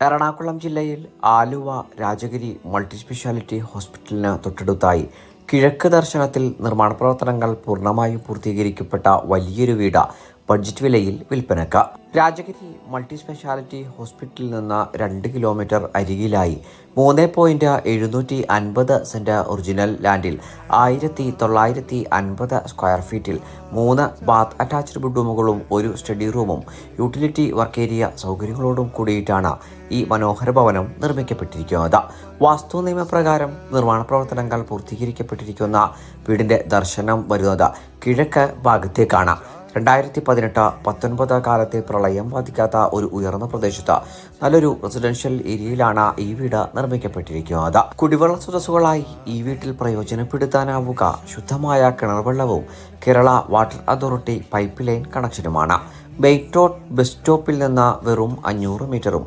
എറണാകുളം ജില്ലയിൽ Aluva Rajagiri multi speciality ഹോസ്പിറ്റലിന് തൊട്ടടുത്തായി കിഴക്ക് ദർശനത്തിൽ നിർമ്മാണ പ്രവർത്തനങ്ങൾ പൂർണ്ണമായും പൂർത്തീകരിക്കപ്പെട്ട വലിയൊരു വീട് ബഡ്ജറ്റ് വിലയിൽ വിൽപ്പനക്ക്. രാജഗിരി മൾട്ടി സ്പെഷ്യാലിറ്റി ഹോസ്പിറ്റലിൽ നിന്ന് 2 കിലോമീറ്റർ അരികിലായി 3.750 സെന്റ് ഒറിജിനൽ ലാൻഡിൽ 1950 സ്ക്വയർ ഫീറ്റിൽ 3 ബാത്ത് അറ്റാച്ച്ഡ് ബെഡ്റൂമുകളും 1 സ്റ്റഡി റൂമും യൂട്ടിലിറ്റി വർക്ക് ഏരിയ സൗകര്യങ്ങളോടും കൂടിയിട്ടാണ് ഈ മനോഹര ഭവനം നിർമ്മിക്കപ്പെട്ടിരിക്കുന്നത്. വാസ്തു നിയമപ്രകാരം നിർമ്മാണ പ്രവർത്തനങ്ങൾ പൂർത്തീകരിക്കപ്പെട്ടിരിക്കുന്ന വീടിന്റെ ദർശനം വരുന്നത് കിഴക്ക് ഭാഗത്തേക്കാണ്. 2018-19 കാലത്തെ പ്രളയം ബാധിക്കാത്ത ഒരു ഉയർന്ന പ്രദേശത്ത് നല്ലൊരു റെസിഡൻഷ്യൽ ഏരിയയിലാണ് ഈ വീട് നിർമ്മിക്കപ്പെട്ടിരിക്കുന്നത്. കുടിവെള്ള സ്രോതസ്സുകളായി ഈ വീട്ടിൽ പ്രയോജനപ്പെടുത്താനാവുക ശുദ്ധമായ കിണർവെള്ളവും Kerala water authority pipeline കണക്ഷനുമാണ്. ബെയ്റ്റ് റോഡ് ബസ് സ്റ്റോപ്പിൽ നിന്ന് വെറും 500 മീറ്ററും